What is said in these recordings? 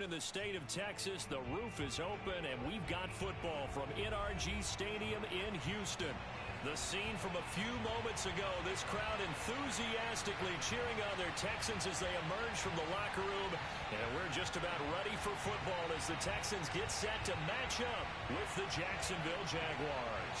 afternoon in the state of Texas. The roof is open, and we've got football from NRG Stadium in Houston. The scene from a few moments ago, this crowd enthusiastically cheering on their Texans as they emerge from the locker room. And we're just about ready for football as the Texans get set to match up with the Jacksonville Jaguars.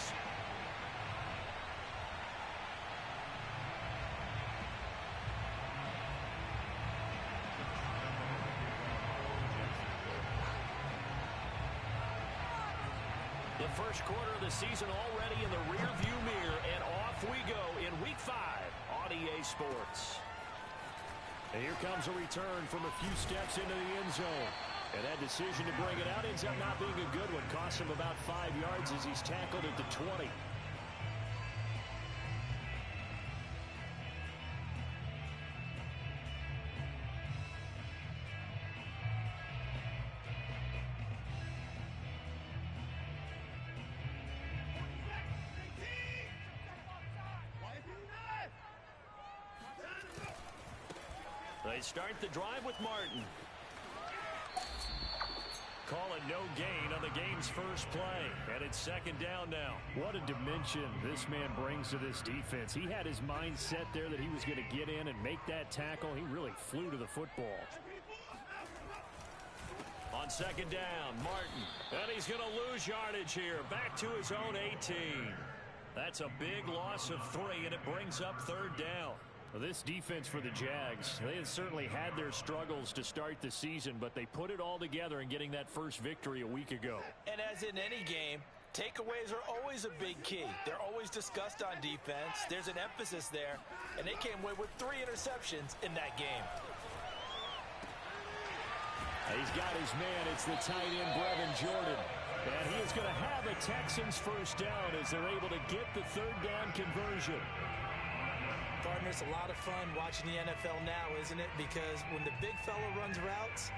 The first quarter of the season already in the rearview mirror, and off we go in Week 5 on EA Sports. And here comes a return from a few steps into the end zone. And that decision to bring it out ends up not being a good one. Costs him about 5 yards as he's tackled at the 20. They start the drive with Martin. Call it no gain on the game's first play. And it's second down now. What a dimension this man brings to this defense. He had his mind set there that he was going to get in and make that tackle. He really flew to the football. On second down, Martin. And he's going to lose yardage here. Back to his own 18. That's a big loss of 3, and it brings up third down. Well, this defense for the Jags, they have certainly had their struggles to start the season, but they put it all together in getting that first victory a week ago. And as in any game, takeaways are always a big key. They're always discussed on defense. There's an emphasis there, and they came away with 3 interceptions in that game. He's got his man. It's the tight end, Brevin Jordan. And he is going to have a Texans first down as they're able to get the third down conversion. Partner, it's a lot of fun watching the NFL now, isn't it? Because when the big fella runs routes,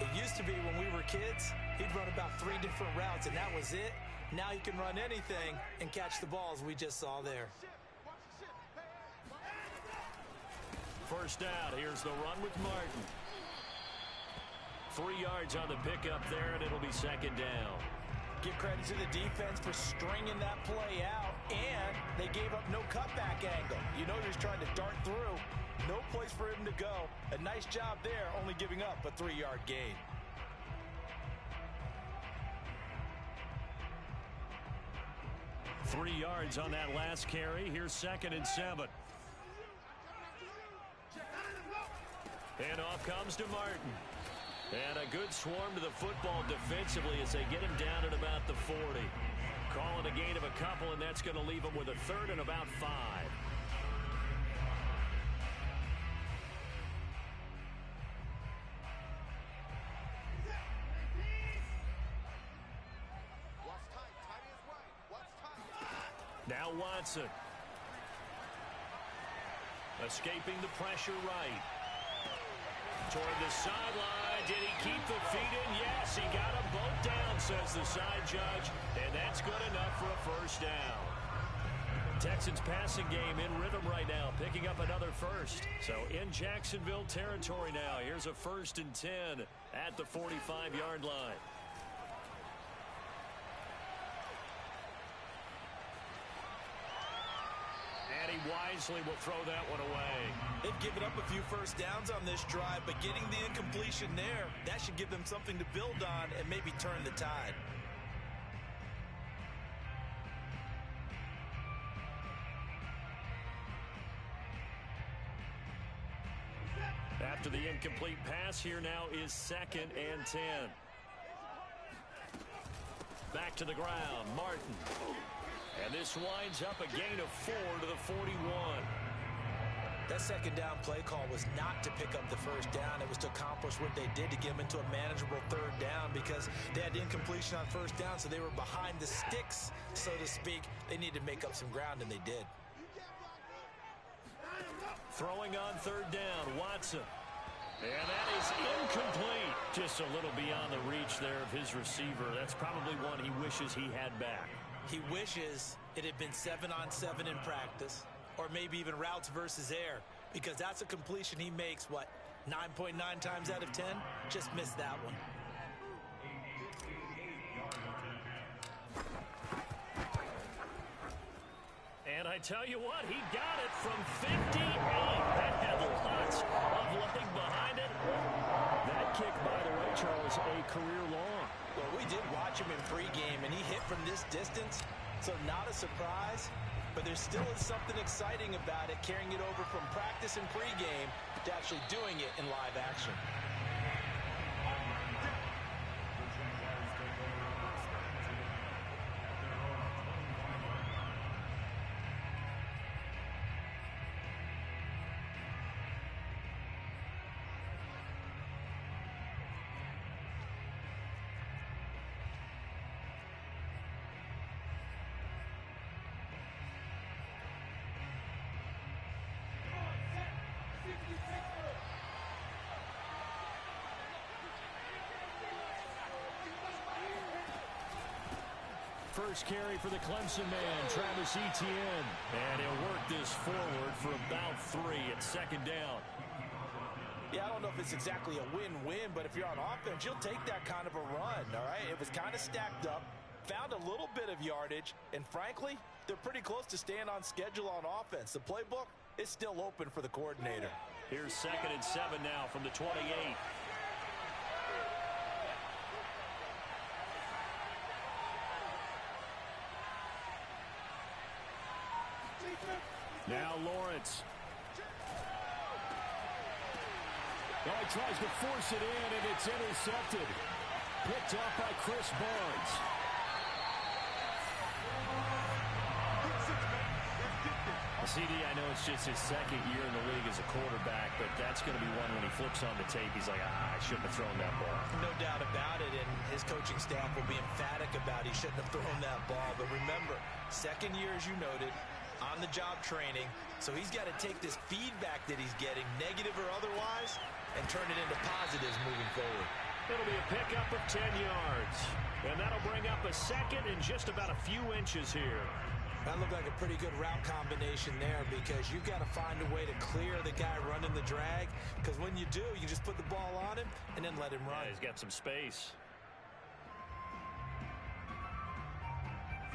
it used to be when we were kids, he'd run about 3 different routes, and that was it. Now he can run anything and catch the balls we just saw there. First down, here's the run with Martin. 3 yards on the pickup there, and it'll be second down. Give credit to the defense for stringing that play out, and they gave up no cutback angle. You know he's trying to dart through. No place for him to go. A nice job there, only giving up a 3-yard gain. Three yards on that last carry. Here's second and 7. And off comes to Martin. And a good swarm to the football defensively as they get him down at about the 40. Calling a gain of a couple, and that's going to leave him with a third and about 5. Now Watson. Escaping the pressure right. Toward the sideline. Did he keep the feet in? Yes, he got them both down, says the side judge. And that's good enough for a first down. Texans passing game in rhythm right now, picking up another first. So in Jacksonville territory now. Here's a 1st and 10 at the 45-yard line. And he wisely will throw that one away. They've given up a few first downs on this drive, but getting the incompletion there, that should give them something to build on and maybe turn the tide. After the incomplete pass, here now is 2nd and 10. Back to the ground, Martin. And this winds up a gain of 4 to the 41. That second down play call was not to pick up the first down. It was to accomplish what they did to get them into a manageable third down because they had incompletion on first down, so they were behind the sticks, so to speak. They needed to make up some ground, and they did. Throwing on third down, Watson. And that is incomplete. Just a little beyond the reach there of his receiver. That's probably one he wishes he had back. He wishes it had been 7-on-7 in practice, or maybe even routes versus air, because that's a completion he makes, 9.9 times out of 10, just missed that one. And I tell you what, he got it from 58. That had lots of leg behind it. That kick, by the way, Charles, a career long. Well, we did watch him in pregame, and he hit from this distance, so not a surprise. But there still is something exciting about it, carrying it over from practice and pregame to actually doing it in live action. First carry for the Clemson man, Travis Etienne. And he'll work this forward for about 3 at second down. Yeah, I don't know if it's exactly a win-win, but if you're on offense, you'll take that kind of a run, all right? It was kind of stacked up, found a little bit of yardage, and frankly, they're pretty close to staying on schedule on offense. The playbook is still open for the coordinator. Here's 2nd and 7 now from the 28. Now Lawrence. Oh, he tries to force it in, and it's intercepted. Picked off by Chris Barnes. CD, I know it's just his 2nd year in the league as a quarterback, but that's going to be one when he flips on the tape. He's like, I shouldn't have thrown that ball. No doubt about it, and his coaching staff will be emphatic about he shouldn't have thrown that ball. But remember, 2nd year, as you noted, on-the-job training, so he's got to take this feedback that he's getting, negative or otherwise, and turn it into positives moving forward. It'll be a pickup of 10 yards, and that'll bring up a 2nd and just about a few inches here. That looked like a pretty good route combination there because you've got to find a way to clear the guy running the drag, because when you do, you just put the ball on him and then let him run. Yeah, he's got some space.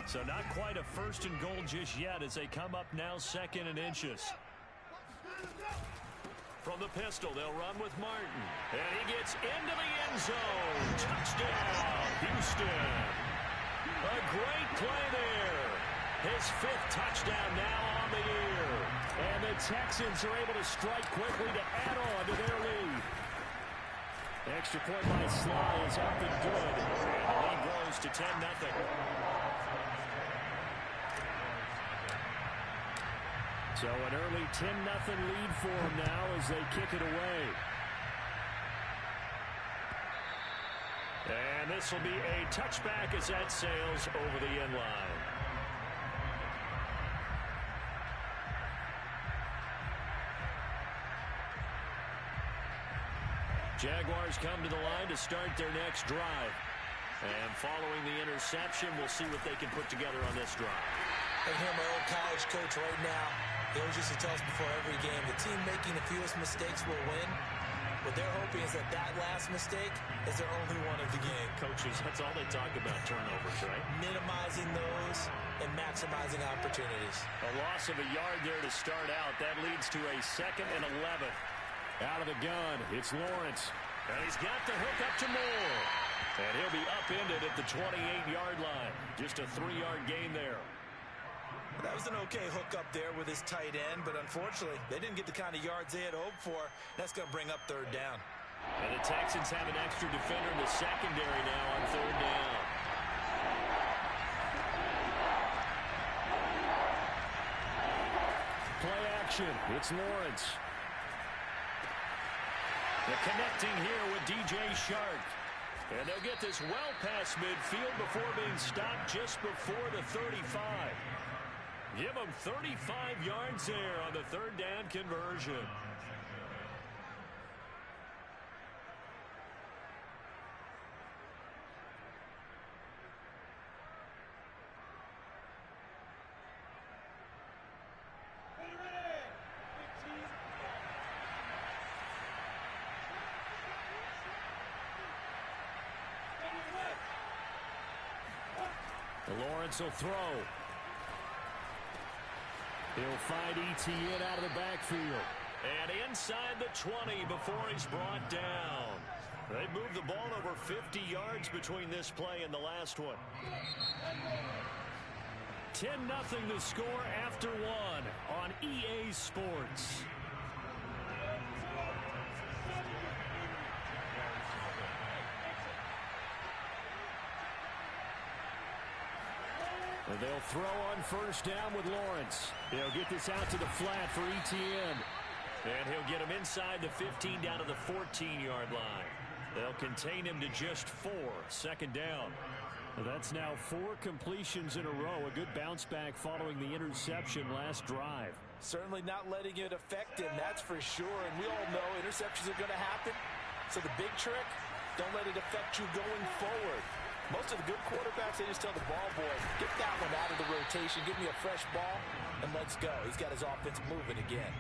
So not quite a 1st and goal just yet as they come up now 2nd and inches. From the pistol, they'll run with Martin. And he gets into the end zone. Touchdown, Houston. A great play there. His 5th touchdown now on the year. And the Texans are able to strike quickly to add on to their lead. Extra point by Sly is up and good. And the lead grows to 10-0. So an early 10-0 lead for them now as they kick it away. And this will be a touchback as that sails over the end line. Jaguars come to the line to start their next drive. And following the interception, we'll see what they can put together on this drive. I hear my old college coach right now. He always used to tell us before every game, the team making the fewest mistakes will win. What they're hoping is that that last mistake is their only one of the game. Coaches, that's all they talk about, turnovers, right? Minimizing those and maximizing opportunities. A loss of a yard there to start out. That leads to a 2nd and 11. Out of the gun, it's Lawrence. And he's got the hook up to Moore. And he'll be upended at the 28-yard line. Just a 3-yard gain there. That was an okay hook up there with his tight end, but unfortunately, they didn't get the kind of yards they had hoped for. That's going to bring up 3rd down. And the Texans have an extra defender in the secondary now on 3rd down. Play action. It's Lawrence. They're connecting here with DJ Shark. And they'll get this well past midfield before being stopped just before the 35. Give them 35 yards there on the 3rd down conversion. Lawrence will throw. He'll find Etienne out of the backfield. And inside the 20 before he's brought down. They moved the ball over 50 yards between this play and the last one. 10-0 the score after one on EA Sports. And they'll throw on first down with Lawrence. They'll get this out to the flat for Etienne. And he'll get him inside the 15 down to the 14-yard line. They'll contain him to just 4. Second down. That's now 4 completions in a row. A good bounce back following the interception last drive. Certainly not letting it affect him, that's for sure. And we all know interceptions are going to happen. So the big trick, don't let it affect you going forward. Most of the good quarterbacks, they just tell the ball boy, get that one out of the rotation, give me a fresh ball, and let's go. He's got his offense moving again.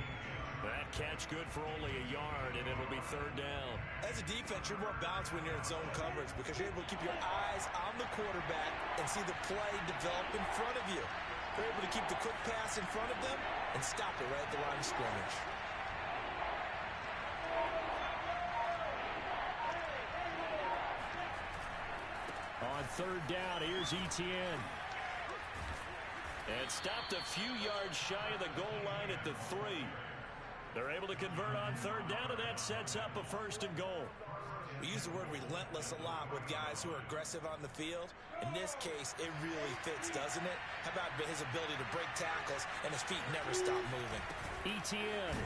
That catch good for only a yard, and it'll be third down. As a defense, you're more balanced when you're in zone coverage because you're able to keep your eyes on the quarterback and see the play develop in front of you. You're able to keep the quick pass in front of them and stop it right at the line of scrimmage. On third down, here's Etienne. And stopped a few yards shy of the goal line at the 3. They're able to convert on third down, and that sets up a first and goal. We use the word relentless a lot with guys who are aggressive on the field. In this case, it really fits, doesn't it? How about his ability to break tackles and his feet never stop moving? Etienne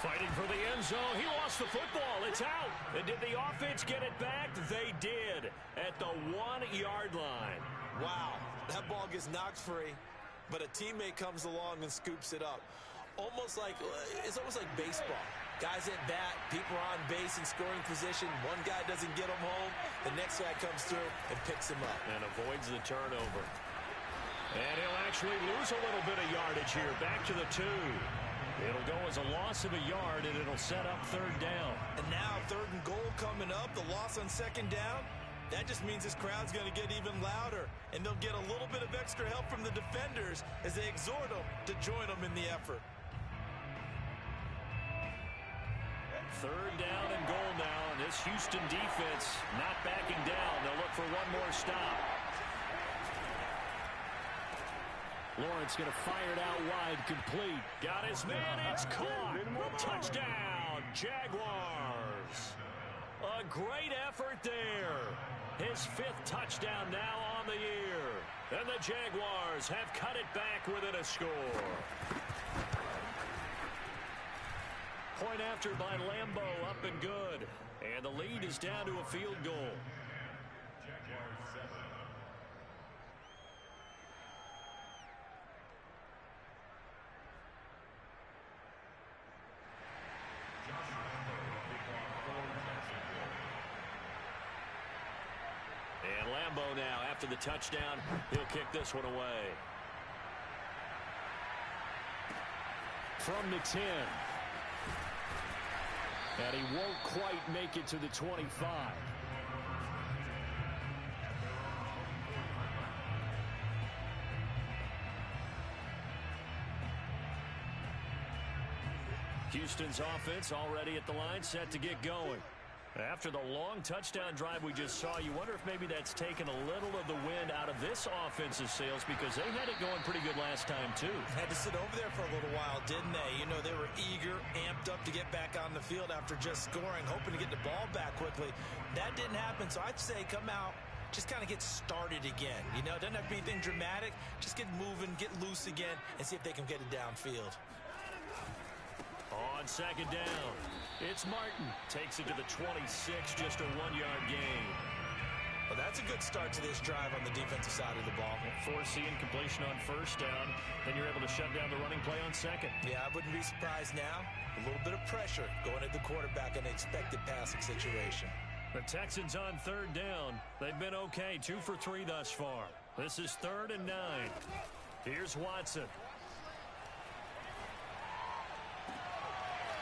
fighting for the end zone. He lost the football. It's out. And did the offense get it back? They did at the 1-yard line. Wow, that ball gets knocked free, but a teammate comes along and scoops it up. It's almost like baseball. Guys at bat, people are on base in scoring position. One guy doesn't get him home. The next guy comes through and picks him up. And avoids the turnover. And he'll actually lose a little bit of yardage here. Back to the 2. It'll go as a loss of a yard, and it'll set up third down. And now third and goal coming up. The loss on second down. That just means this crowd's going to get even louder. And they'll get a little bit of extra help from the defenders as they exhort them to join them in the effort. Third down and goal now, and this Houston defense not backing down. They'll look for one more stop. Lawrence going to fire it out wide, complete. Got his man, it's caught. Touchdown, Jaguars. A great effort there. His 5th touchdown now on the year. And the Jaguars have cut it back within a score. Point after by Lambeau, up and good. And the lead is down to a field goal. And Lambeau now, after the touchdown, he'll kick this one away. From the 10. And he won't quite make it to the 25. Houston's offense already at the line, set to get going. After the long touchdown drive we just saw, you wonder if maybe that's taken a little of the wind out of this offense's sails because they had it going pretty good last time, too. Had to sit over there for a little while, didn't they? You know, they were eager, amped up to get back on the field after just scoring, hoping to get the ball back quickly. That didn't happen, so I'd say come out, just kind of get started again. You know, it doesn't have to be anything dramatic. Just get moving, get loose again, and see if they can get it downfield. On second down, it's Martin. Takes it to the 26, just a 1-yard gain. Well, that's a good start to this drive on the defensive side of the ball. Forcing completion on first down, then you're able to shut down the running play on second. Yeah, I wouldn't be surprised now. A little bit of pressure going at the quarterback in an expected passing situation. The Texans on third down. They've been okay, 2 for 3 thus far. This is 3rd and 9. Here's Watson.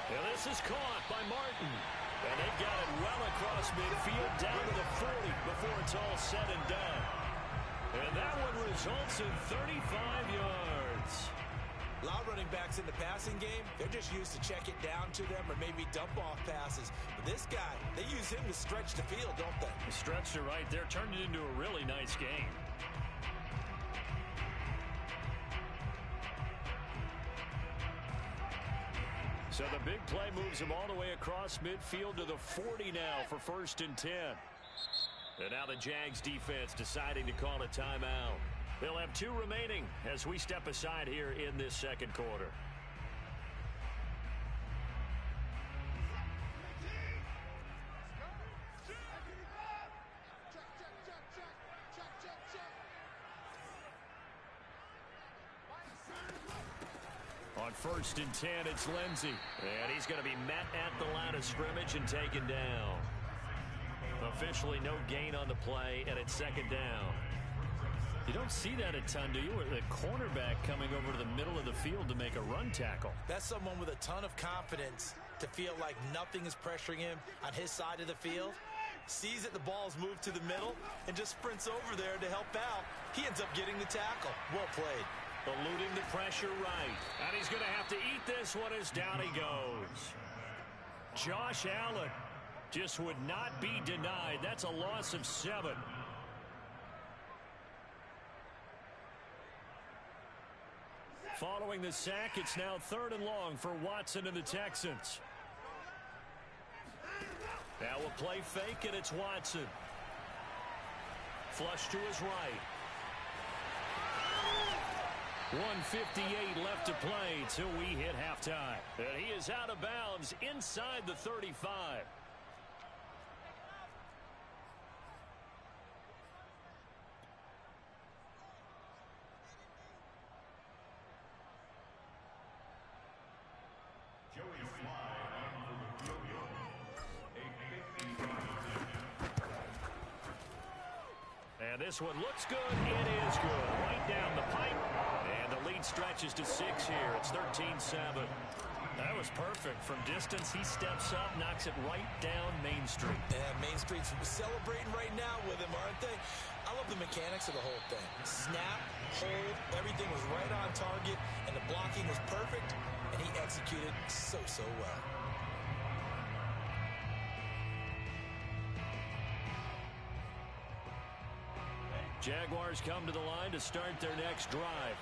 And this is caught by Martin. And they got it well across midfield, down to the 40 before it's all said and done. And that one results in 35 yards. A lot of running backs in the passing game, they're just used to check it down to them or maybe dump off passes. But this guy, they use him to stretch the field, don't they? The stretcher right there turned it into a really nice game. So the big play moves him all the way across midfield to the 40 now for 1st and 10. And now the Jags defense deciding to call a timeout. They'll have 2 remaining as we step aside here in this second quarter. On 1st and 10, it's Lindsey. And he's going to be met at the line of scrimmage and taken down. Officially no gain on the play, and it's 2nd down. You don't see that a ton, do you? Or the cornerback coming over to the middle of the field to make a run tackle. That's someone with a ton of confidence to feel like nothing is pressuring him on his side of the field. Sees that the ball's moved to the middle and just sprints over there to help out. He ends up getting the tackle. Well played. Eluding the pressure right. And he's going to have to eat this one as down he goes. Josh Allen just would not be denied. That's a loss of 7. Following the sack, it's now 3rd and long for Watson and the Texans. Now a play fake, and it's Watson. Flush to his right. 1:58 left to play till we hit halftime. And he is out of bounds inside the 35. And this one looks good. It is good. Right down the pipe. And the lead stretches to 6 here. It's 13-7. That was perfect. From distance, he steps up, knocks it right down Main Street. Yeah, Main Street's celebrating right now with him, aren't they? I love the mechanics of the whole thing. Snap, hold, everything was right on target, and the blocking was perfect, and he executed so well. Jaguars come to the line to start their next drive.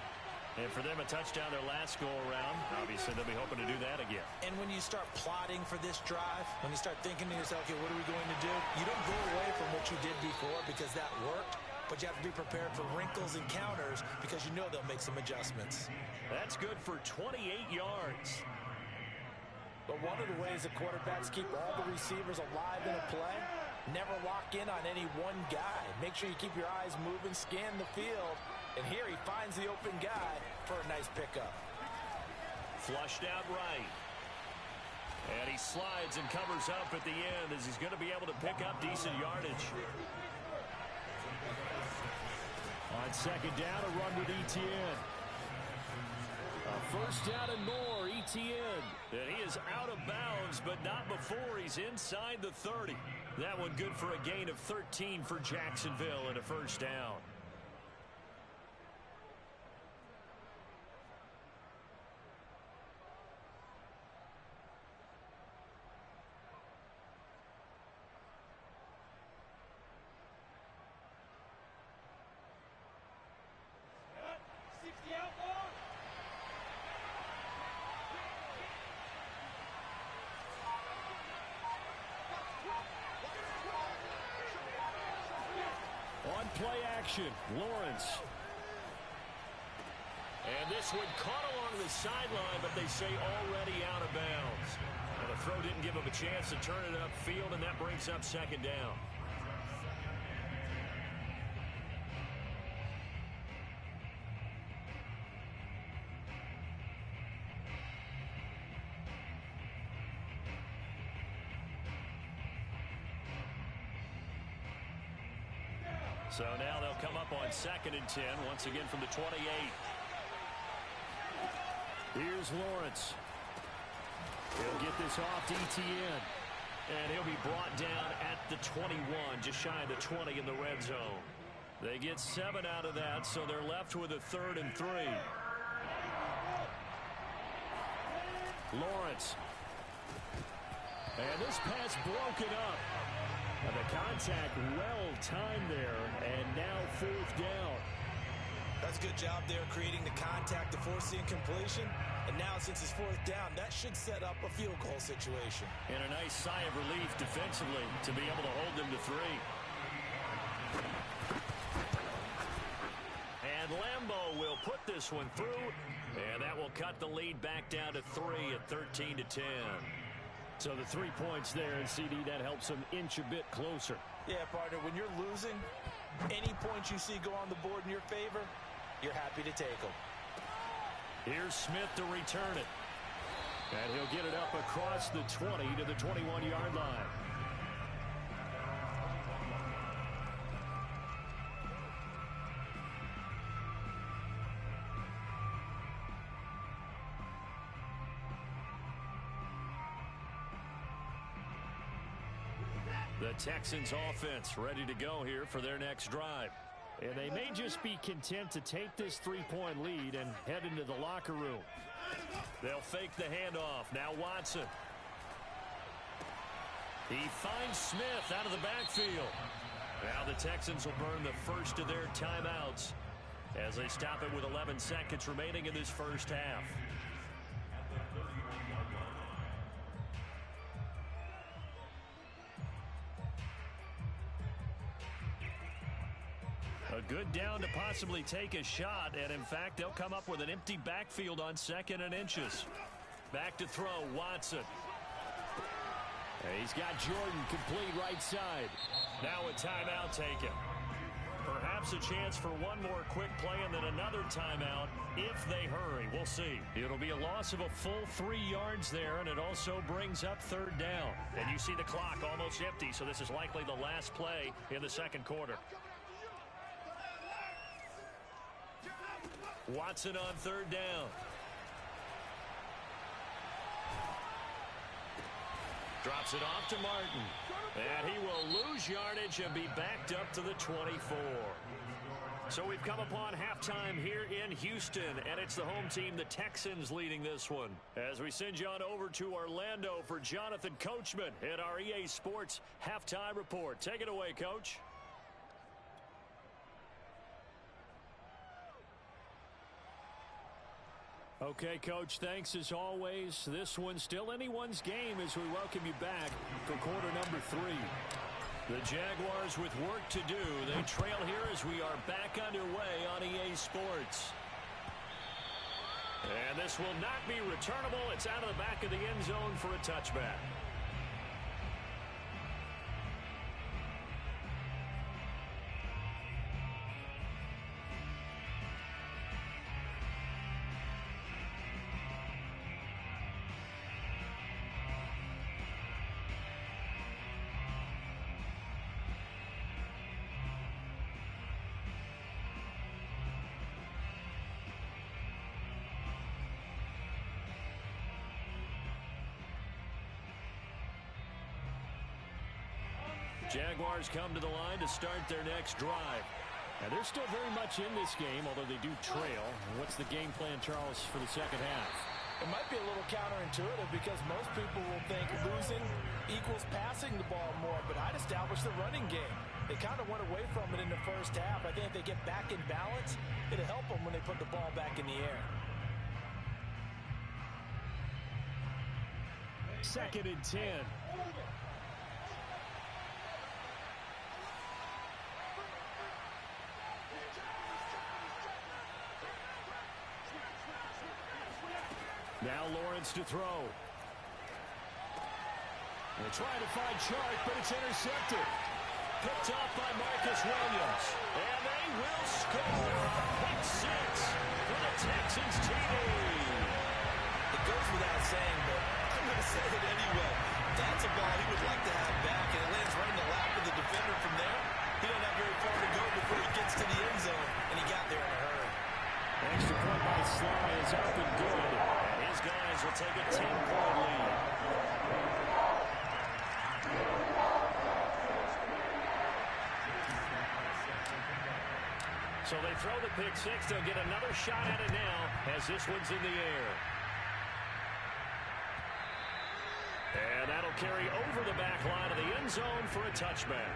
And for them, a touchdown their last go-around. Obviously, they'll be hoping to do that again. And when you start plotting for this drive, when you start thinking to yourself, okay, what are we going to do? You don't go away from what you did before because that worked, but you have to be prepared for wrinkles and counters because you know they'll make some adjustments. That's good for 28 yards. But one of the ways the quarterbacks keep all the receivers alive in a play, never lock in on any one guy. Make sure you keep your eyes moving, scan the field. And here he finds the open guy for a nice pickup. Flushed out right. And he slides and covers up at the end as he's going to be able to pick up decent yardage. On 2nd down, a run with Etienne. A 1st down and more, Etienne. And he is out of bounds, but not before he's inside the 30. That one good for a gain of 13 for Jacksonville and a 1st down. On play action, Lawrence. And this one caught along the sideline, but they say already out of bounds. And the throw didn't give him a chance to turn it upfield, and that brings up 2nd down. So now they'll come up on 2nd and 10, once again from the 28. Here's Lawrence. He'll get this off to Etienne. And he'll be brought down at the 21, just shy of the 20 in the red zone. They get 7 out of that, so they're left with a 3rd and 3. Lawrence. And this pass broken up. And the contact well timed there, and now 4th down. That's a good job there creating the contact to force the incompletion. And now since it's 4th down, that should set up a field goal situation. And a nice sigh of relief defensively to be able to hold them to 3. And Lambeau will put this one through, and that will cut the lead back down to 3 at 13-10. So the 3 points there, and CD, that helps them inch a bit closer. Yeah, partner, when you're losing, any points you see go on the board in your favor, you're happy to take them. Here's Smith to return it. And he'll get it up across the 20 to the 21-yard line. The Texans offense ready to go here for their next drive. And they may just be content to take this 3-point lead and head into the locker room. They'll fake the handoff. Now Watson. He finds Smith out of the backfield. Now the Texans will burn the first of their timeouts as they stop it with 11 seconds remaining in this first half. A good down to possibly take a shot, and in fact, they'll come up with an empty backfield on 2nd and inches. Back to throw, Watson. And he's got Jordan complete right side. Now a timeout taken. Perhaps a chance for one more quick play and then another timeout if they hurry. We'll see. It'll be a loss of a full 3 yards there, and it also brings up 3rd down. And you see the clock almost empty, so this is likely the last play in the second quarter. Watson on 3rd down. Drops it off to Martin. And he will lose yardage and be backed up to the 24. So we've come upon halftime here in Houston, and it's the home team, the Texans, leading this one. As we send you on over to Orlando for Jonathan Coachman at our EA Sports Halftime Report. Take it away, Coach. Okay, Coach, thanks as always. This one's still anyone's game as we welcome you back for quarter number 3. The Jaguars with work to do. They trail here as we are back underway on EA Sports. And this will not be returnable. It's out of the back of the end zone for a touchback. Jaguars come to the line to start their next drive. And they're still very much in this game, although they do trail. What's the game plan, Charles, for the second half? It might be a little counterintuitive because most people will think losing equals passing the ball more, but I'd establish the running game. They kind of went away from it in the first half. I think if they get back in balance, it'll help them when they put the ball back in the air. 2nd and 10. Now Lawrence to throw. They're trying to find Chark, but it's intercepted. Picked off by Marcus Williams. And they will score. Pick 6 for the Texans TD. It goes without saying, but I'm going to say it anyway. That's a ball he would like to have back, and it lands right in the lap of the defender from there. He doesn't have very far to go before he gets to the end zone, and he got there in a hurry. Extra point by Sly is up and good. His guys will take a 10-point lead. So they throw the pick six. They'll get another shot at it now as this one's in the air. And that'll carry over the back line of the end zone for a touchback.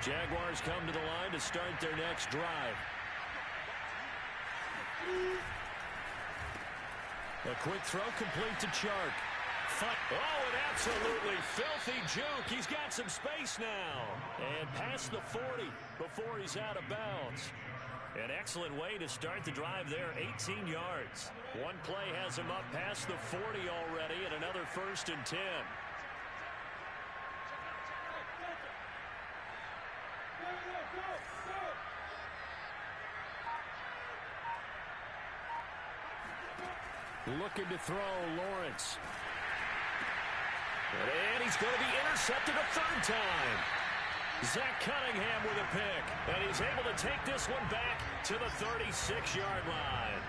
Jaguars come to the line to start their next drive. A quick throw complete to Chark. Oh, an absolutely filthy juke. He's got some space now. And past the 40 before he's out of bounds. An excellent way to start the drive there, 18 yards. One play has him up past the 40 already, and another 1st and 10. Looking to throw, Lawrence. And he's going to be intercepted a 3rd time. Zach Cunningham with a pick. And he's able to take this one back to the 36-yard line.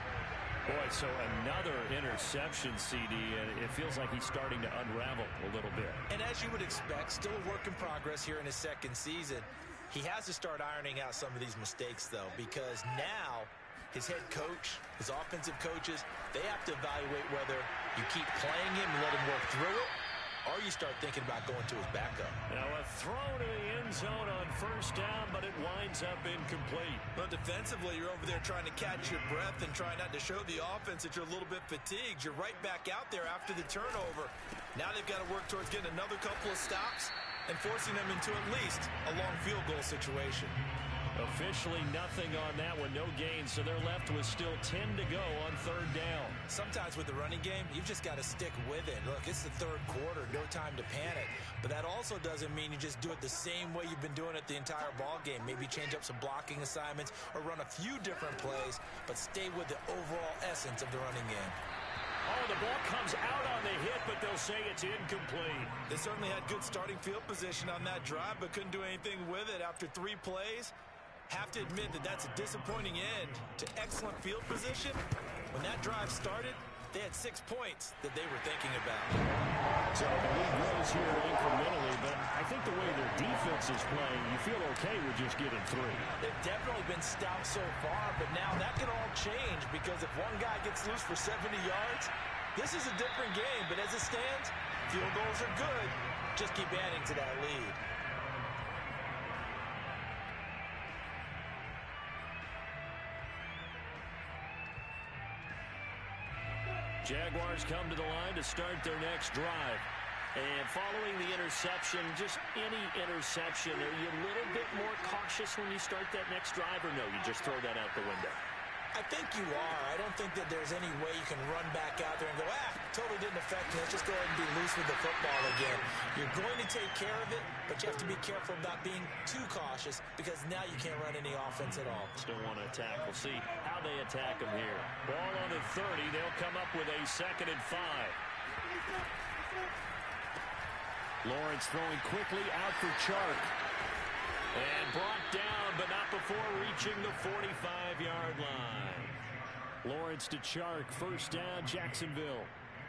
Boy, so another interception, CD, and it feels like he's starting to unravel a little bit. And as you would expect, still a work in progress here in his 2nd season. He has to start ironing out some of these mistakes, though, because now his head coach, his offensive coaches, they have to evaluate whether you keep playing him and let him work through it, or you start thinking about going to his backup. Now a throw to the end zone on 1st down, but it winds up incomplete. But defensively, you're over there trying to catch your breath and try not to show the offense that you're a little bit fatigued. You're right back out there after the turnover. Now they've got to work towards getting another couple of stops and forcing them into at least a long field goal situation. Officially nothing on that one, no gain, so they're left with still 10 to go on 3rd down. Sometimes with the running game, you've just got to stick with it. Look, it's the 3rd quarter, no time to panic. But that also doesn't mean you just do it the same way you've been doing it the entire ball game. Maybe change up some blocking assignments or run a few different plays, but stay with the overall essence of the running game. Oh, the ball comes out on the hit, but they'll say it's incomplete. They certainly had good starting field position on that drive, but couldn't do anything with it after 3 plays. Have to admit that that's a disappointing end to excellent field position. When that drive started, they had 6 points that they were thinking about. So the lead grows here incrementally, but I think the way their defense is playing, you feel okay with just getting 3. They've definitely been stout so far, but now that can all change because if one guy gets loose for 70 yards, this is a different game. But as it stands, field goals are good. Just keep adding to that lead. Jaguars come to the line to start their next drive. And following the interception, just any interception, are you a little bit more cautious when you start that next drive, or no, you just throw that out the window? I think you are. I don't think that there's any way you can run back out there and go, totally didn't affect me. Let's just go ahead and be loose with the football again. You're going to take care of it, but you have to be careful about being too cautious because now you can't run any offense at all. Still want to attack. We'll see how they attack them here. Ball on the 30. They'll come up with a 2nd and 5. Lawrence throwing quickly out for Chark. And brought down, but not before reaching the 45-yard line. Lawrence to Chark, 1st down, Jacksonville.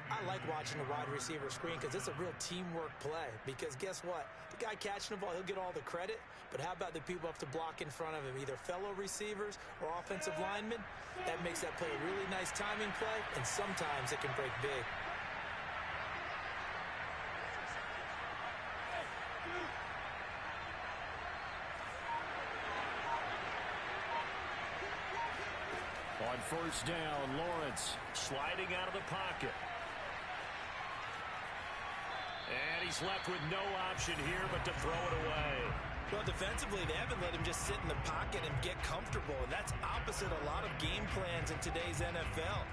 I like watching the wide receiver screen because it's a real teamwork play. Because guess what? The guy catching the ball, he'll get all the credit. But how about the people have to block in front of him, either fellow receivers or offensive linemen? That makes that play a really nice timing play, and sometimes it can break big. On 1st down, Lawrence sliding out of the pocket. And he's left with no option here but to throw it away. Well, defensively, they haven't let him just sit in the pocket and get comfortable, and that's opposite a lot of game plans in today's NFL.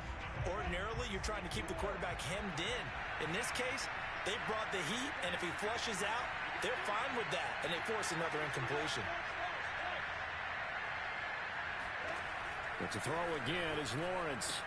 Ordinarily, you're trying to keep the quarterback hemmed in. In this case, they brought the heat, and if he flushes out, they're fine with that, and they force another incompletion. But to throw again is Lawrence.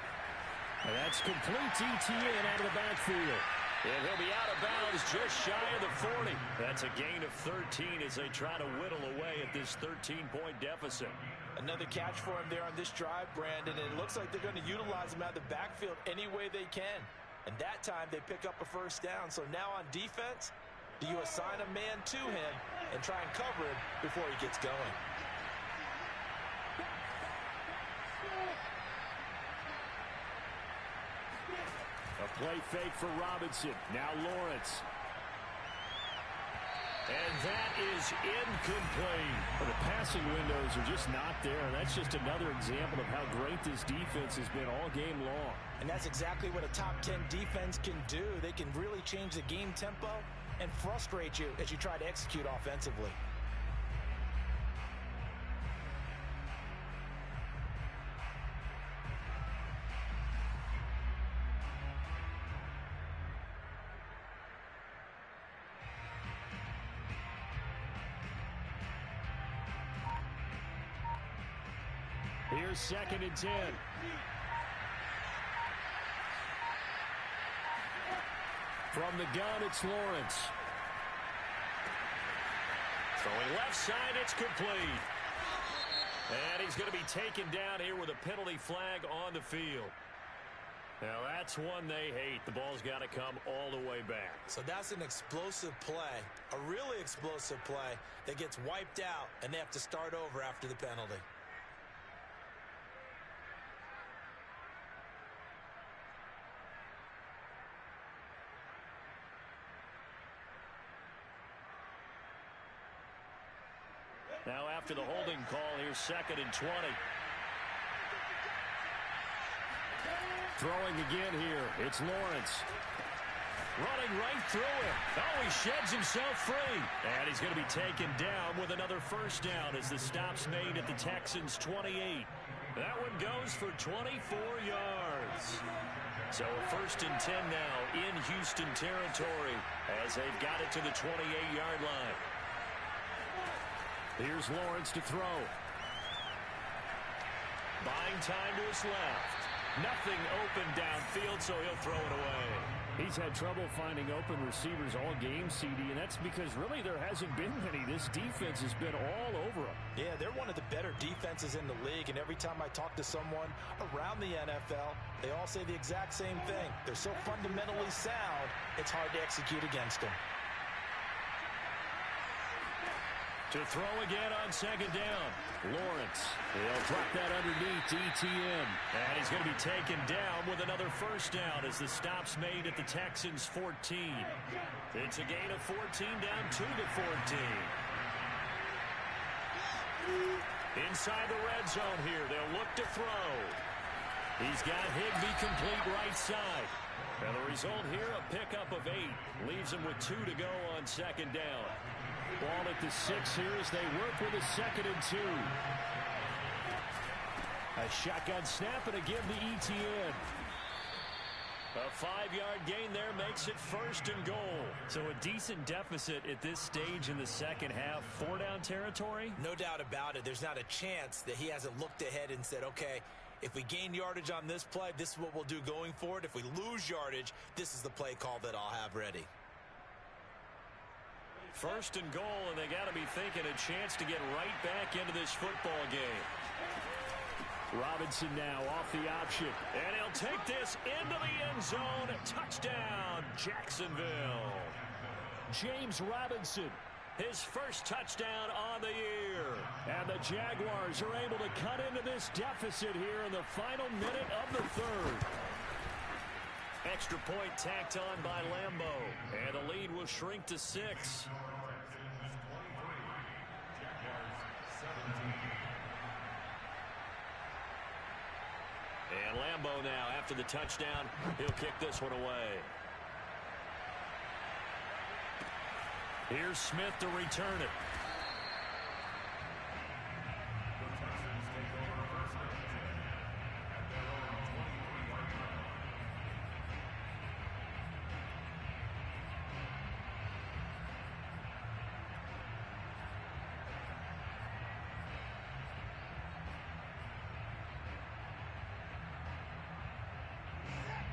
And that's complete ETN out of the backfield. And he'll be out of bounds just shy of the 40. That's a gain of 13 as they try to whittle away at this 13-point deficit. Another catch for him there on this drive, Brandon. And it looks like they're going to utilize him out of the backfield any way they can. And that time they pick up a 1st down. So now on defense, do you assign a man to him and try and cover him before he gets going. A play fake for Robinson. Now Lawrence. And that is incomplete. Well, the passing windows are just not there. That's just another example of how great this defense has been all game long. And that's exactly what a top 10 defense can do. They can really change the game tempo and frustrate you as you try to execute offensively. Here's 2nd and 10. From the gun, it's Lawrence. Throwing left side, it's complete. And he's going to be taken down here with a penalty flag on the field. Now that's one they hate. The ball's got to come all the way back. So that's an explosive play, a really explosive play that gets wiped out, and they have to start over after the penalty. Now after the holding call, here's 2nd and 20. Throwing again here, it's Lawrence. Running right through it. Oh, he sheds himself free. And he's going to be taken down with another first down as the stop's made at the Texans' 28. That one goes for 24 yards. So a 1st and 10 now in Houston territory as they've got it to the 28-yard line. Here's Lawrence to throw. Buying time to his left. Nothing open downfield, so he'll throw it away. He's had trouble finding open receivers all game, CD, and that's because really there hasn't been many. This defense has been all over him. Yeah, they're one of the better defenses in the league, and every time I talk to someone around the NFL, they all say the exact same thing. They're so fundamentally sound, it's hard to execute against them. To throw again on 2nd down. Lawrence. He'll drop that underneath to ETN. And he's going to be taken down with another first down as the stop's made at the Texans' 14. It's a gain of 14 down 2 to 14. Inside the red zone here. They'll look to throw. He's got Higbee complete right side. And the result here, a pickup of 8. Leaves him with 2 to go on 2nd down. Ball at the 6 here as they work with a 2nd and 2. A shotgun snap and a give to ETN. A 5-yard gain there makes it 1st and goal. So a decent deficit at this stage in the second half. 4-down territory? No doubt about it. There's not a chance that he hasn't looked ahead and said, okay, if we gain yardage on this play, this is what we'll do going forward. If we lose yardage, this is the play call that I'll have ready. 1st and goal, and they got to be thinking a chance to get right back into this football game. Robinson now off the option. And he'll take this into the end zone. Touchdown, Jacksonville. James Robinson. His first touchdown on the year. And the Jaguars are able to cut into this deficit here in the final minute of the 3rd. Extra point tacked on by Lambo. And the lead will shrink to 6. And Lambo now, after the touchdown, he'll kick this one away. Here's Smith to return it.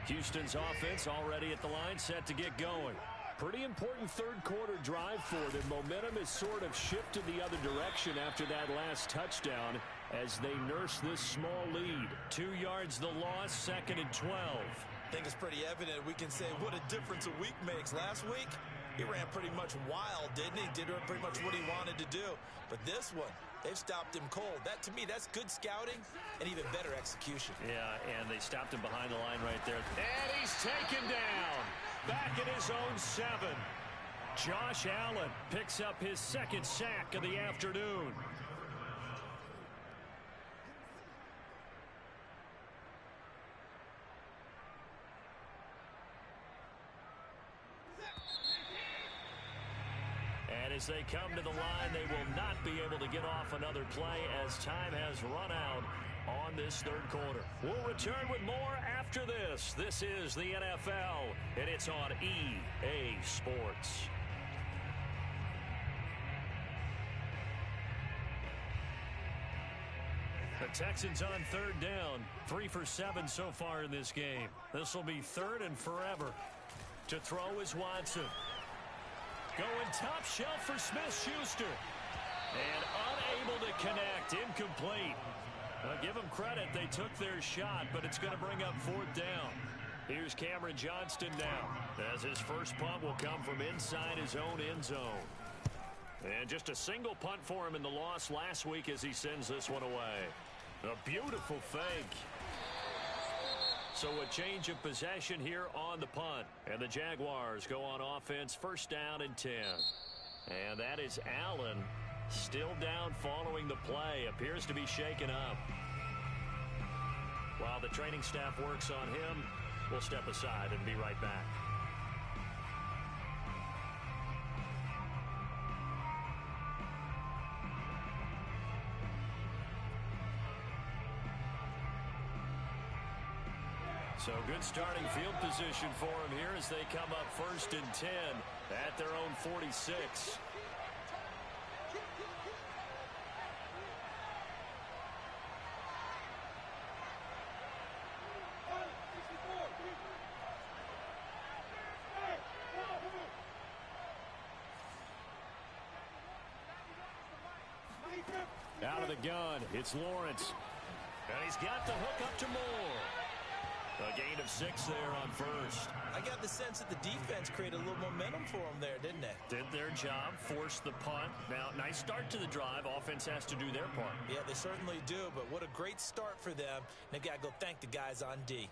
Houston's offense already at the line, set to get going. Pretty important 3rd quarter drive for them. Momentum has sort of shifted the other direction after that last touchdown as they nurse this small lead. 2 yards the loss, 2nd and 12. I think it's pretty evident we can say what a difference a week makes. Last week, He ran pretty much wild, didn't he? Did pretty much what he wanted to do. But this one, they've stopped him cold. That, to me, that's good scouting and even better execution. Yeah, and they stopped him behind the line right there. And he's taken down. Back at his own 7. Josh Allen picks up his second sack of the afternoon. And as they come to the line, they will not be able to get off another play as time has run out on this third quarter. We'll return with more after this. This is the NFL, and it's on EA Sports. The Texans on third down, 3 for 7 so far in this game. This will be third and forever. To throw is Watson. Going top shelf for Smith-Schuster. And unable to connect. Incomplete. Well, give them credit. They took their shot, but it's going to bring up fourth down. Here's Cameron Johnston now, as his first punt will come from inside his own end zone. And just a single punt for him in the loss last week as he sends this one away. A beautiful fake. So a change of possession here on the punt. And the Jaguars go on offense, first down and 10. And that is Allen still down following the play. Appears to be shaken up. While the training staff works on him, we'll step aside and be right back. So good starting field position for him here as they come up first and 10 at their own 46. Out of the gun, it's Lawrence. And he's got the hook up to Moore. A gain of 6 there on first. I got the sense that the defense created a little momentum for them there, didn't they? Did their job, forced the punt. Now, nice start to the drive. Offense has to do their part. Yeah, they certainly do, but what a great start for them. They got to go thank the guys on D.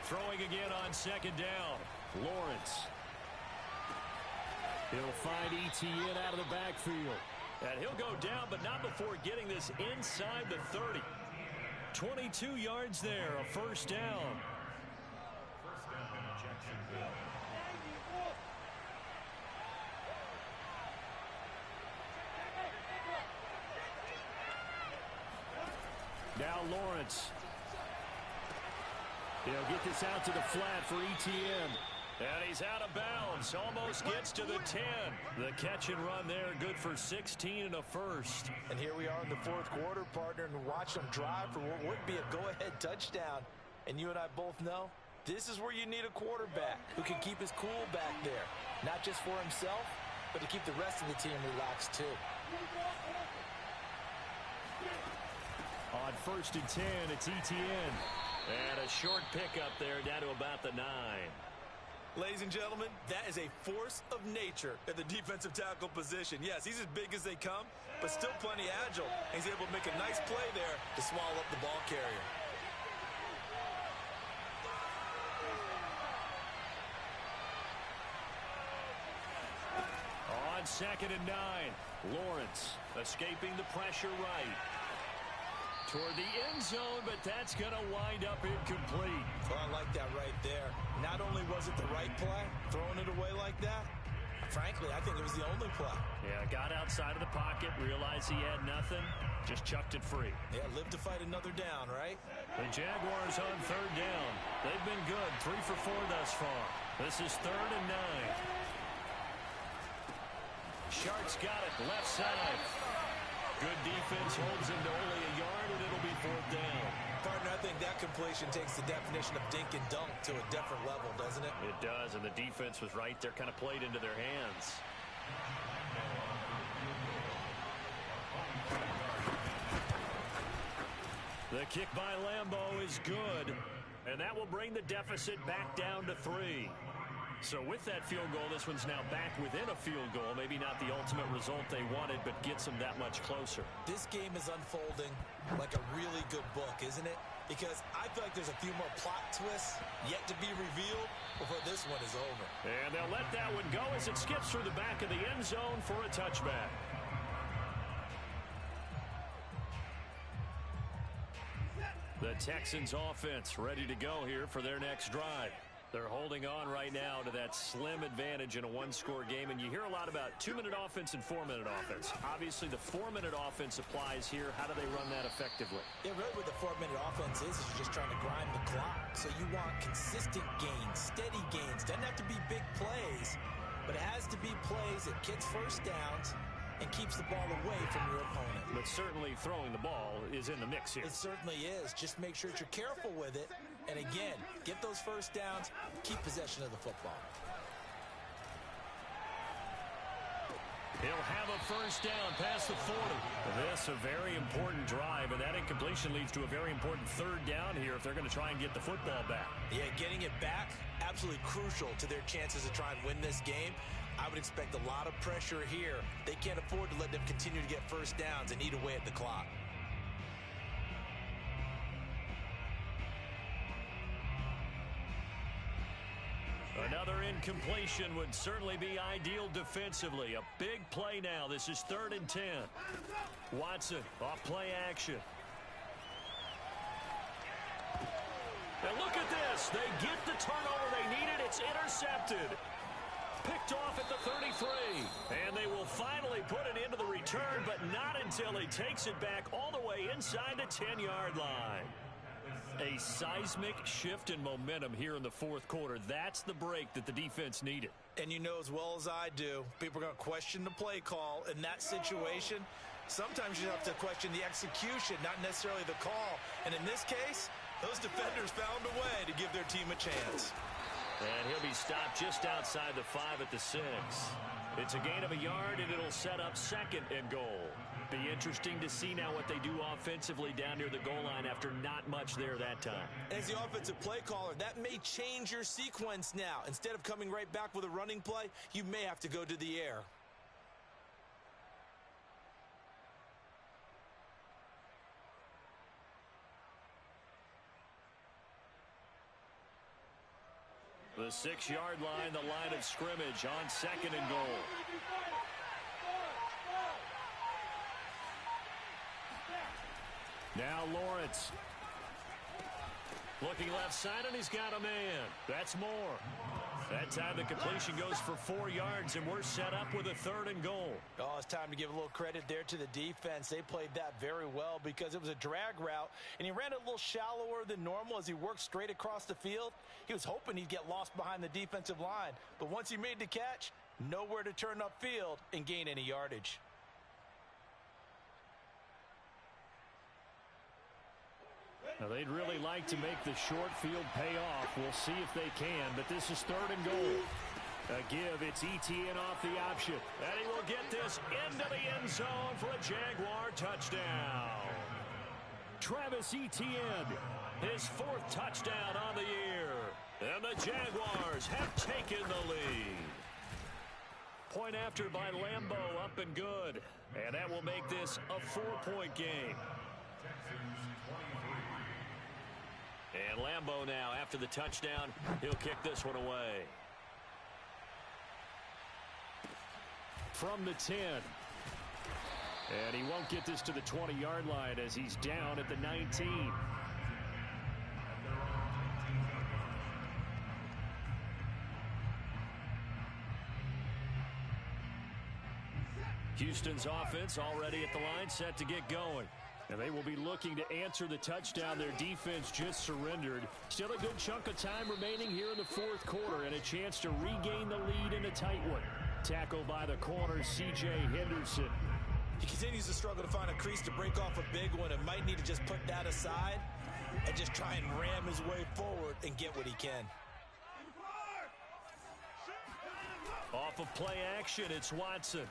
Throwing again on second down. Lawrence. He'll find Etienne out of the backfield. And he'll go down, but not before getting this inside the 30. 22 yards there, a first down. Now Lawrence. He'll get this out to the flat for Etienne. And he's out of bounds. Almost gets to the 10. The catch and run there, good for 16 and a first. And here we are in the fourth quarter, partner, and watch them drive for what would be a go-ahead touchdown. And you and I both know this is where you need a quarterback who can keep his cool back there. Not just for himself, but to keep the rest of the team relaxed too. On first and 10, it's Etienne. And a short pickup there down to about the 9. Ladies and gentlemen, that is a force of nature at the defensive tackle position. Yes, he's as big as they come, but still plenty agile. He's able to make a nice play there to swallow up the ball carrier. On second and 9, Lawrence escaping the pressure right. Toward the end zone, but that's going to wind up incomplete. Well, I like that right there. Not only was it the right play, throwing it away like that, Frankly, I think it was the only play. Yeah, got outside of the pocket, realized he had nothing, just chucked it free. Yeah, live to fight another down, right? The Jaguars on third down. They've been good, 3 for 4 thus far. This is 3rd and 9. Shart's got it, left side. Good defense holds him to only a yard, and it'll be 4th down. Partner, I think that completion takes the definition of dink and dunk to a different level, doesn't it? It does, and the defense was right there, kind of played into their hands. The kick by Lambeau is good, and that will bring the deficit back down to 3. So with that field goal, this one's now back within a field goal. Maybe not the ultimate result they wanted, but gets them that much closer. This game is unfolding like a really good book, isn't it? Because I feel like there's a few more plot twists yet to be revealed before this one is over. And they'll let that one go as it skips through the back of the end zone for a touchback. The Texans offense ready to go here for their next drive. They're holding on right now to that slim advantage in a one-score game, and you hear a lot about 2-minute offense and 4-minute offense. Obviously, the 4-minute offense applies here. How do they run that effectively? Yeah, really what the 4-minute offense is you're just trying to grind the clock. So you want consistent gains, steady gains. Doesn't have to be big plays, but it has to be plays that gets first downs and keeps the ball away from your opponent. But certainly throwing the ball is in the mix here. It certainly is. Just make sure that you're careful with it. And again, get those first downs, keep possession of the football. He'll have a first down past the 40. This a very important drive, and that incompletion leads to a very important 3rd down here if they're going to try and get the football back. Yeah, getting it back, absolutely crucial to their chances to try and win this game. I would expect a lot of pressure here. They can't afford to let them continue to get first downs and eat away at the clock. Another incompletion would certainly be ideal defensively. A big play now. This is 3rd and 10. Watson off play action. And look at this. They get the turnover they needed. It's intercepted. Picked off at the 33. And they will finally put it into the return, but not until he takes it back all the way inside the 10-yard line. A seismic shift in momentum here in the 4th quarter. That's the break that the defense needed. And you know as well as I do, people are going to question the play call in that situation. Sometimes you have to question the execution, not necessarily the call. And in this case, those defenders found a way to give their team a chance. And he'll be stopped just outside the 5 at the 6. It's a gain of a yard, and it'll set up 2nd and goal. Be interesting to see now what they do offensively down near the goal line after not much there that time. As the offensive play caller, that may change your sequence now. Instead of coming right back with a running play, you may have to go to the air. The 6-yard line, the line of scrimmage on 2nd and goal. Now Lawrence. Looking left side, and he's got a man. That's more. That time the completion goes for 4 yards, and we're set up with a 3rd and goal. Oh, it's time to give a little credit there to the defense. They played that very well because it was a drag route, and he ran it a little shallower than normal as he worked straight across the field. He was hoping he'd get lost behind the defensive line, but once he made the catch, nowhere to turn upfield and gain any yardage. Now, they'd really like to make the short field pay off. We'll see if they can, but this is 3rd and goal. A give, it's Etienne off the option. And he will get this into the end zone for a Jaguar touchdown. Travis Etienne, his 4th touchdown on the year. And the Jaguars have taken the lead. Point after by Lambeau, up and good. And that will make this a 4-point game. And Lambeau now, after the touchdown, he'll kick this one away. From the 10. And he won't get this to the 20-yard line as he's down at the 19. Houston's offense already at the line, set to get going. And they will be looking to answer the touchdown their defense just surrendered. Still a good chunk of time remaining here in the fourth quarter and a chance to regain the lead in a tight one. Tackled by the corner, C.J. Henderson. He continues to struggle to find a crease to break off a big one and might need to just put that aside and just try and ram his way forward and get what he can. Off of play action, it's Watson.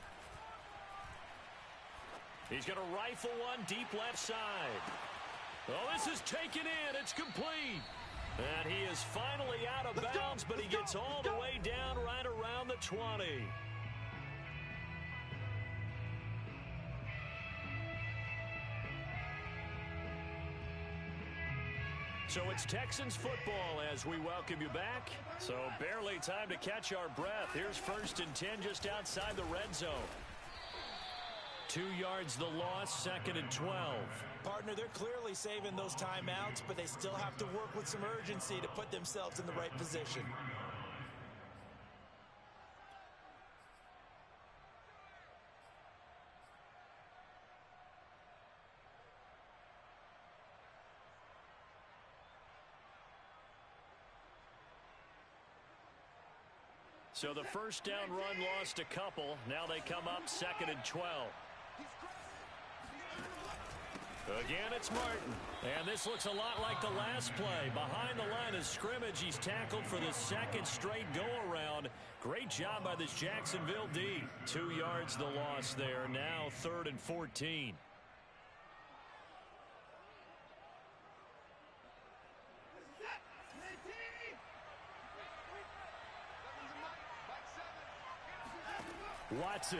He's going to rifle one deep left side. Oh, this is taken in. It's complete. And he is finally out of bounds, but he gets all the way down right around the 20. So it's Texans football as we welcome you back. So barely time to catch our breath. Here's 1st and 10 just outside the red zone. 2 yards the loss, 2nd and 12. Partner, they're clearly saving those timeouts, but they still have to work with some urgency to put themselves in the right position. So the first down run lost a couple. Now they come up 2nd and 12. Again, it's Martin. And this looks a lot like the last play. Behind the line of scrimmage, he's tackled for the 2nd straight go-around. Great job by this Jacksonville D. 2 yards the loss there. Now 3rd and 14. Watson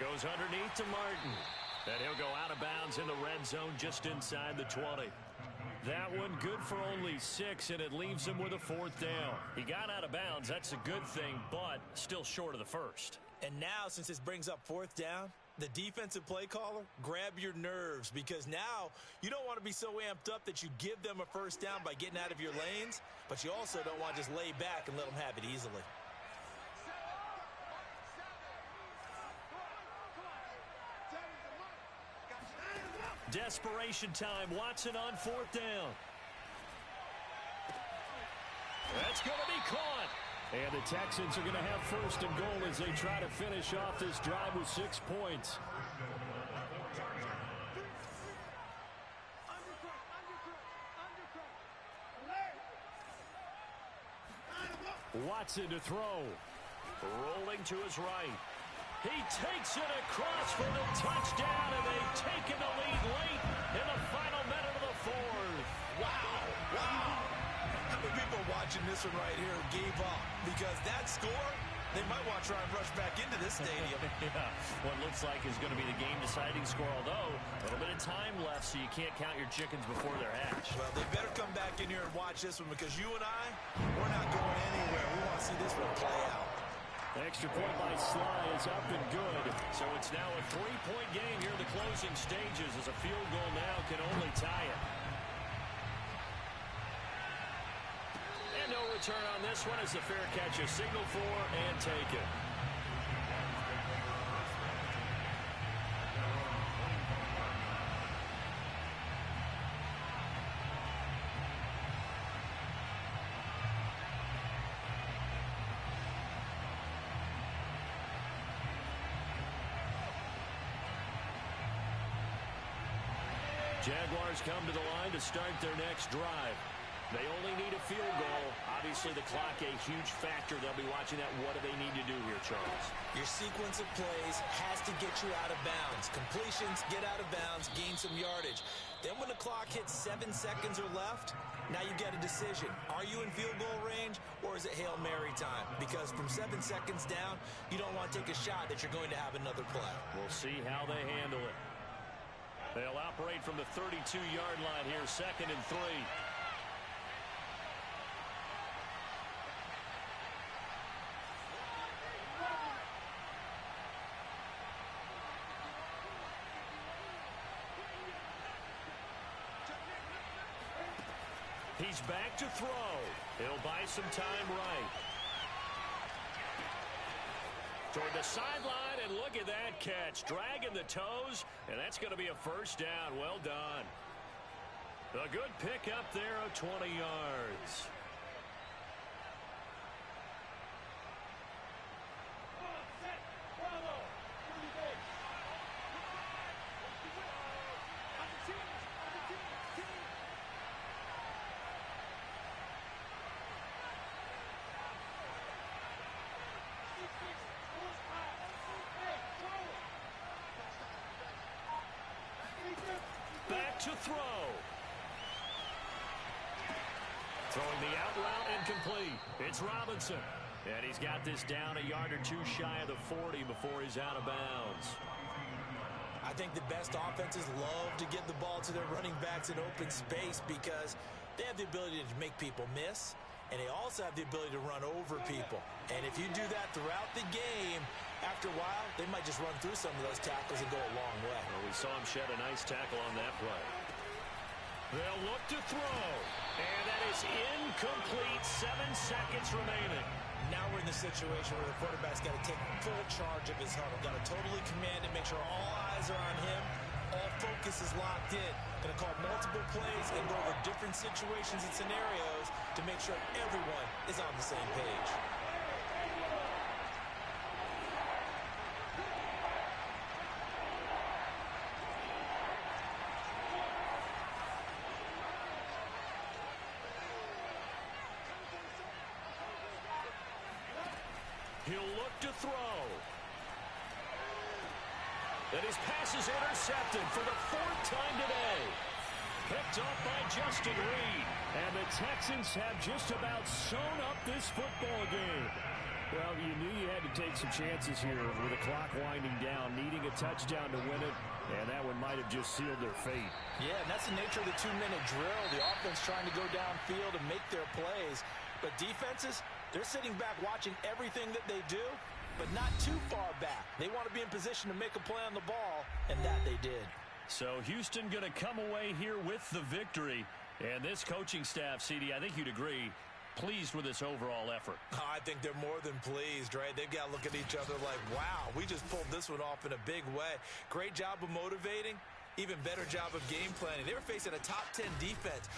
goes underneath to Martin. And he'll go out of bounds in the red zone just inside the 20. That one good for only 6, and it leaves him with a 4th down. He got out of bounds. That's a good thing, but still short of the first. And now, since this brings up 4th down, the defensive play caller, grab your nerves, because now you don't want to be so amped up that you give them a 1st down by getting out of your lanes, but you also don't want to just lay back and let them have it easily. Desperation time. Watson on 4th down. That's going to be caught. And the Texans are going to have 1st and goal as they try to finish off this drive with 6 points. Watson to throw. Rolling to his right. He takes it across for the touchdown, and they've taken the lead late in the final minute of the 4th. Wow, wow. How many people watching this one right here gave up? Because that score, they might want to try and rush back into this stadium. Yeah, what looks like is going to be the game-deciding score, although a little bit of time left, so you can't count your chickens before they're hatched. Well, they better come back in here and watch this one, because you and I, we're not going anywhere. We want to see this one play out. The extra point by Sly is up and good. So it's now a 3-point game here in the closing stages, as a field goal now can only tie it. And no return on this one as the fair catch is signaled for and taken. Jaguars come to the line to start their next drive. They only need a field goal. Obviously, the clock a huge factor. They'll be watching that. What do they need to do here, Charles? Your sequence of plays has to get you out of bounds. Completions, get out of bounds, gain some yardage. Then when the clock hits 7 seconds or left, now you get a decision. Are you in field goal range, or is it Hail Mary time? Because from 7 seconds down, you don't want to take a shot that you're going to have another play. We'll see how they handle it. They'll operate from the 32-yard line here, 2nd and 3. He's back to throw. He'll buy some time right. Toward the sideline, and look at that catch. Dragging the toes, and that's going to be a first down. Well done. A good pickup there of 20 yards. Back to throw. Throwing the out route incomplete. It's Robinson. And he's got this down a yard or two shy of the 40 before he's out of bounds. I think the best offenses love to get the ball to their running backs in open space because they have the ability to make people miss, and they also have the ability to run over people. And if you do that throughout the game, after a while, they might just run through some of those tackles and go a long way. Well, we saw him shed a nice tackle on that play. They'll look to throw. And that is incomplete. 7 seconds remaining. Now we're in the situation where the quarterback's got to take full charge of his huddle. Got to totally command it, make sure all eyes are on him. All focus is locked in. Going to call multiple plays and go over different situations and scenarios to make sure everyone is on the same page. He'll look to throw. And his pass is intercepted for the 4th time today. Picked up by Justin Reed. And the Texans have just about sewn up this football game. Well, you knew you had to take some chances here with the clock winding down, needing a touchdown to win it, and that one might have just sealed their fate. Yeah, and that's the nature of the 2-minute drill. The offense trying to go downfield and make their plays. But defenses, they're sitting back watching everything that they do, but not too far back. They want to be in position to make a play on the ball, and that they did. So Houston going to come away here with the victory. And this coaching staff, CD, I think you'd agree, pleased with this overall effort. I think they're more than pleased, right? They've got to look at each other like, wow, we just pulled this one off in a big way. Great job of motivating. Even better job of game planning. They were facing a top 10 defense.